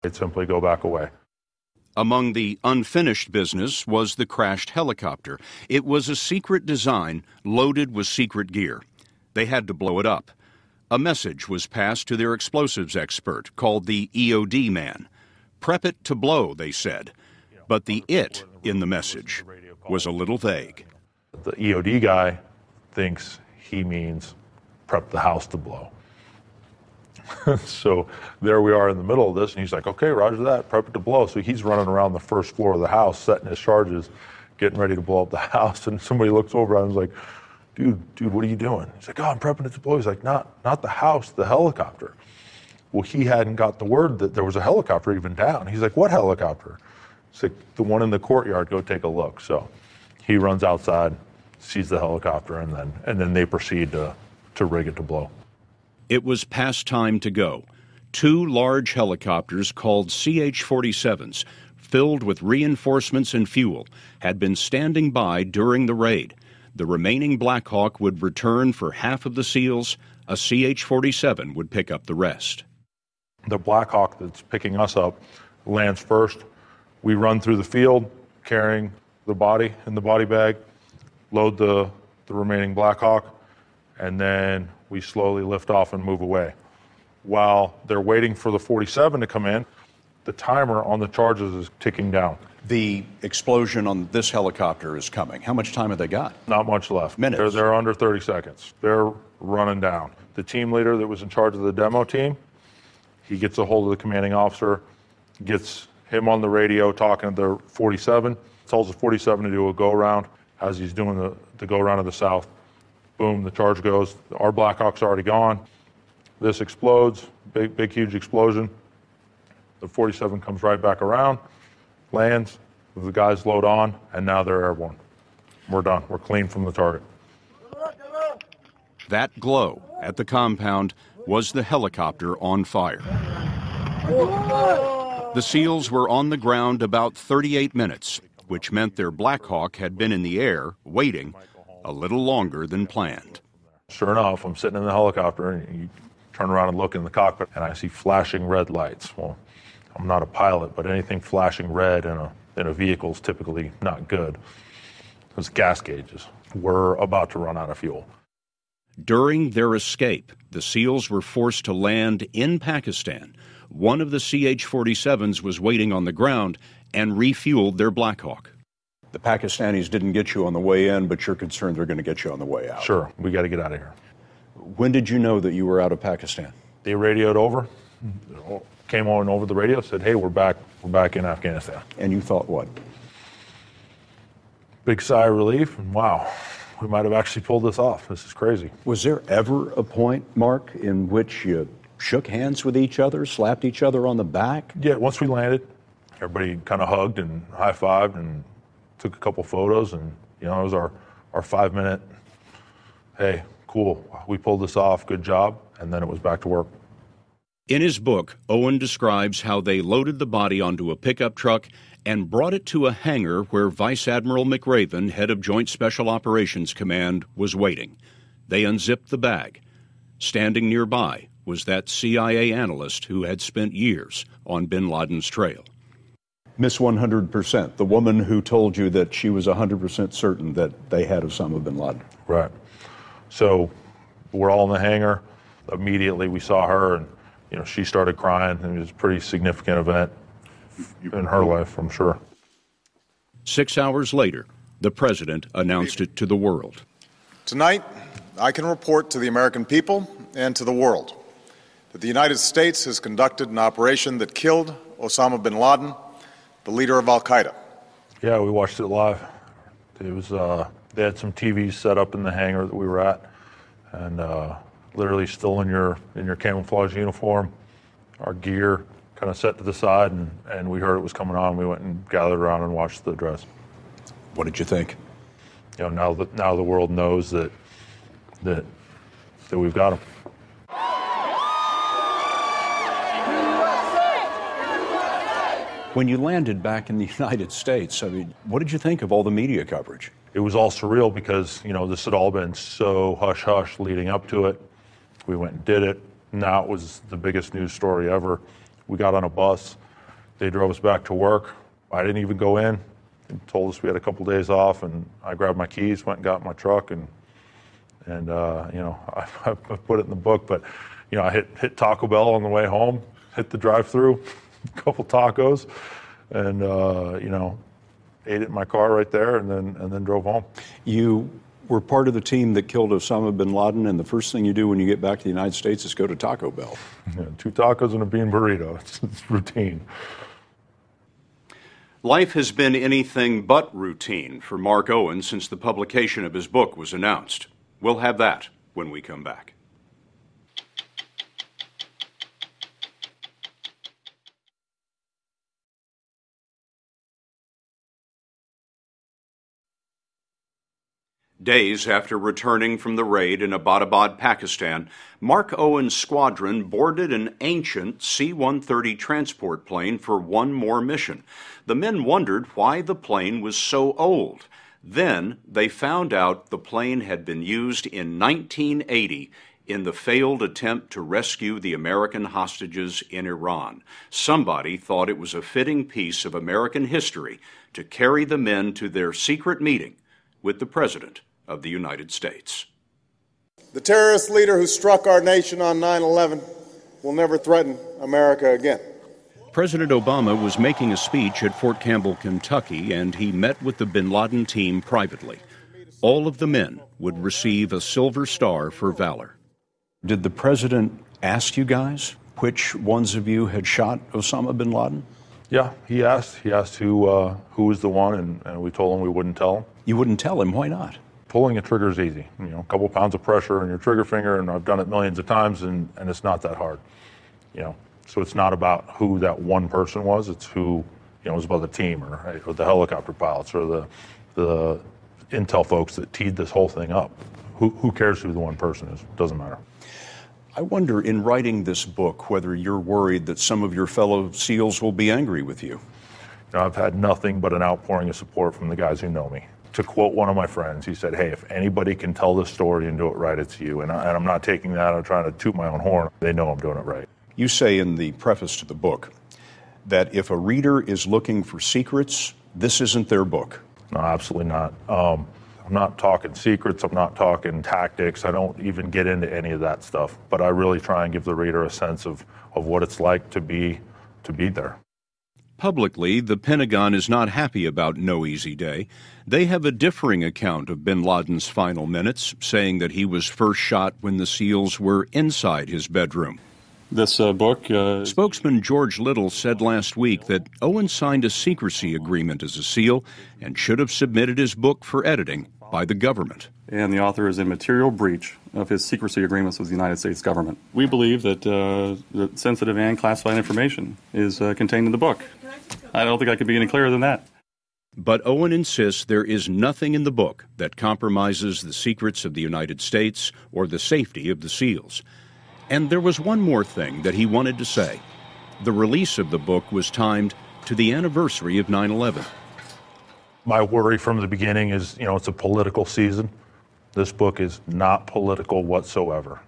They'd simply go back away. Among the unfinished business was the crashed helicopter. It was a secret design loaded with secret gear. They had to blow it up. A message was passed to their explosives expert, called the EOD man. Prep it to blow, they said. But the "it" in the message was a little vague. The EOD guy thinks he means prep the house to blow. So there we are in the middle of this, and he's like, okay, roger that, prep it to blow. So he's running around the first floor of the house, setting his charges, getting ready to blow up the house. And somebody looks over at him and is like, dude, what are you doing? He's like, oh, I'm prepping it to blow. He's like, not the house, the helicopter. Well, he hadn't got the word that there was a helicopter even down. He's like, what helicopter? It's like, the one in the courtyard, go take a look. So he runs outside, sees the helicopter, and then they proceed to rig it to blow. It was past time to go. 2 large helicopters called CH-47s, filled with reinforcements and fuel, had been standing by during the raid. The remaining Black Hawk would return for half of the SEALs. A CH-47 would pick up the rest. The Black Hawk that's picking us up lands first. We run through the field carrying the body in the body bag, load the remaining Black Hawk, and then we slowly lift off and move away. While they're waiting for the 47 to come in, the timer on the charges is ticking down. The explosion on this helicopter is coming. How much time have they got? Not much left. Minutes. They're under 30 seconds. They're running down. The team leader that was in charge of the demo team, he gets a hold of the commanding officer, gets him on the radio talking to the 47, tells the 47 to do a go-around. As he's doing the go-around of the south, boom, the charge goes. Our Black Hawk's already gone. This explodes, big, huge explosion. The 47 comes right back around, lands, the guys load on, and now they're airborne. We're done. We're clean from the target. That glow at the compound was the helicopter on fire. The SEALs were on the ground about 38 minutes, which meant their Black Hawk had been in the air, waiting, a little longer than planned. Sure enough, I'm sitting in the helicopter, and you turn around and look in the cockpit, and I see flashing red lights. Well, I'm not a pilot, but anything flashing red in a vehicle is typically not good. Those gas gauges. We're about to run out of fuel. During their escape, the SEALs were forced to land in Pakistan. One of the CH-47s was waiting on the ground and refueled their Black Hawk. The Pakistanis didn't get you on the way in, but you're concerned they're going to get you on the way out. Sure, we got to get out of here. When did you know that you were out of Pakistan? They radioed over, came on over the radio, said, hey, we're back in Afghanistan. And you thought what? Big sigh of relief, and wow, we might have actually pulled this off. This is crazy. Was there ever a point, Mark, in which you shook hands with each other, slapped each other on the back? Yeah, once we landed, everybody kind of hugged and high-fived and took a couple photos, and it was our 5-minute, hey, cool, we pulled this off, good job, and then it was back to work. In his book, Owen describes how they loaded the body onto a pickup truck and brought it to a hangar where Vice Admiral McRaven, head of Joint Special Operations Command, was waiting. They unzipped the bag. Standing nearby was that CIA analyst who had spent years on Bin Laden's trail. Miss 100%, the woman who told you that she was 100% certain that they had Osama Bin Laden. Right. So we're all in the hangar. Immediately we saw her, and she started crying. It was a pretty significant event in her life, I'm sure. 6 hours later, the president announced it to the world. Tonight, I can report to the American people and to the world that the United States has conducted an operation that killed Osama Bin Laden, the leader of al-Qaeda. Yeah, we watched it live. It was they had some TVs set up in the hangar that we were at, and literally still in your camouflage uniform, our gear kind of set to the side, and we heard it was coming on. We went and gathered around and watched the address. What did you think? Now the world knows that we've got him. When you landed back in the United States, what did you think of all the media coverage? It was all surreal because, this had all been so hush-hush leading up to it. We went and did it. Now it was the biggest news story ever. We got on a bus, They drove us back to work. I didn't even go in. They told us we had a couple days off, and I grabbed my keys, went and got in my truck, and you know, I put it in the book, but you know, I hit Taco Bell on the way home, hit the drive-through, a couple tacos, and you know, ate it in my car right there, and then drove home. You were part of the team that killed Osama bin Laden, and the first thing you do when you get back to the United States is go to Taco Bell. Yeah, 2 tacos and a bean burrito. It's routine. Life has been anything but routine for Mark Owen since the publication of his book was announced. We'll have that when we come back. Days after returning from the raid in Abbottabad, Pakistan, Mark Owen's squadron boarded an ancient C-130 transport plane for one more mission. The men wondered why the plane was so old. Then they found out the plane had been used in 1980 in the failed attempt to rescue the American hostages in Iran. Somebody thought it was a fitting piece of American history to carry the men to their secret meeting with the President of the United States. The terrorist leader who struck our nation on 9/11 will never threaten America again. President Obama was making a speech at Fort Campbell, Kentucky, and he met with the bin Laden team privately. All of the men would receive a Silver Star for valor. Did the president ask you guys which ones of you had shot Osama bin Laden? Yeah, he asked who was the one, and we told him we wouldn't tell him. You wouldn't tell him. Why not? Pulling a trigger is easy. You know, a couple pounds of pressure on your trigger finger, and I've done it millions of times, and it's not that hard. You know, so it's not about who that one person was. It's who, you know, it was about the team or the helicopter pilots or the intel folks that teed this whole thing up. Who cares who the one person is? It doesn't matter. I wonder, in writing this book, whether you're worried that some of your fellow SEALs will be angry with you. You know, I've had nothing but an outpouring of support from the guys who know me. To quote one of my friends, he said, "Hey, if anybody can tell this story and do it right, it's you." And I'm not taking that. I'm trying to toot my own horn. They know I'm doing it right. You say in the preface to the book that if a reader is looking for secrets, this isn't their book. No, absolutely not. I'm not talking secrets. I'm not talking tactics. I don't even get into any of that stuff. But I really try and give the reader a sense of what it's like to be there. Publicly, the Pentagon is not happy about No Easy Day. They have a differing account of bin Laden's final minutes, saying that he was first shot when the SEALs were inside his bedroom. This book... Spokesman George Little said last week that Owen signed a secrecy agreement as a SEAL and should have submitted his book for editing by the government. And the author is in material breach of his secrecy agreements with the United States government. We believe that sensitive and classified information is contained in the book. I don't think I could be any clearer than that. But Owen insists there is nothing in the book that compromises the secrets of the United States or the safety of the SEALs. And there was one more thing that he wanted to say. The release of the book was timed to the anniversary of 9/11. My worry from the beginning is, you know, it's a political season. This book is not political whatsoever.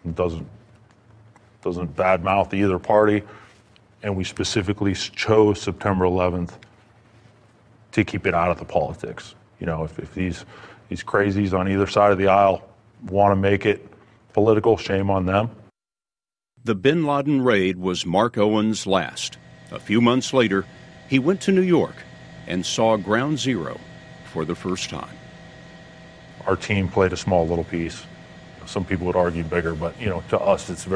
It doesn't badmouth either party. And we specifically chose September 11th to keep it out of the politics. You know, if these crazies on either side of the aisle want to make it political, shame on them. The bin Laden raid was Mark Owen's last. A few months later, he went to New York and saw Ground Zero for the first time. Our team played a small little piece. Some people would argue bigger, but, you know, to us it's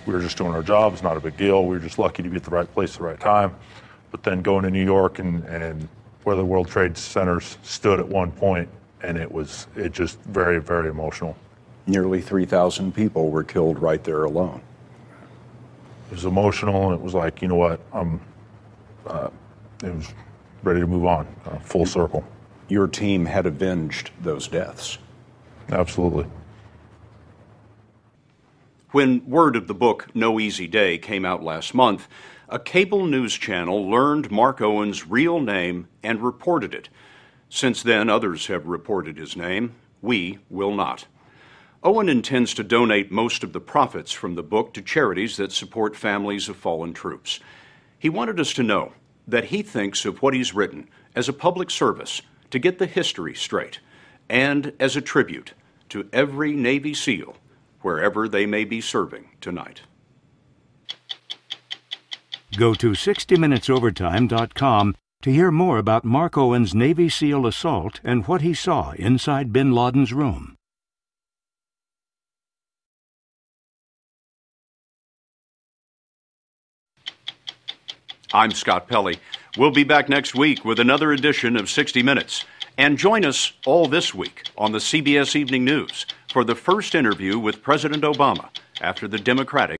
we were just doing our job. It's not a big deal. We were just lucky to be at the right place at the right time. But then going to New York and where the World Trade Centers stood at one point, and it just very, very emotional. Nearly 3,000 people were killed right there alone. It was emotional, and it was like, you know what, it was ready to move on, full circle. Your team had avenged those deaths. Absolutely. When word of the book No Easy Day came out last month, a cable news channel learned Mark Owen's real name and reported it. Since then, others have reported his name. We will not. Owen intends to donate most of the profits from the book to charities that support families of fallen troops. He wanted us to know that he thinks of what he's written as a public service to get the history straight and as a tribute to every Navy SEAL wherever they may be serving tonight. Go to 60minutesovertime.com to hear more about Mark Owen's Navy SEAL assault and what he saw inside bin Laden's room. I'm Scott Pelley. We'll be back next week with another edition of 60 Minutes. And join us all this week on the CBS Evening News for the first interview with President Obama after the Democratic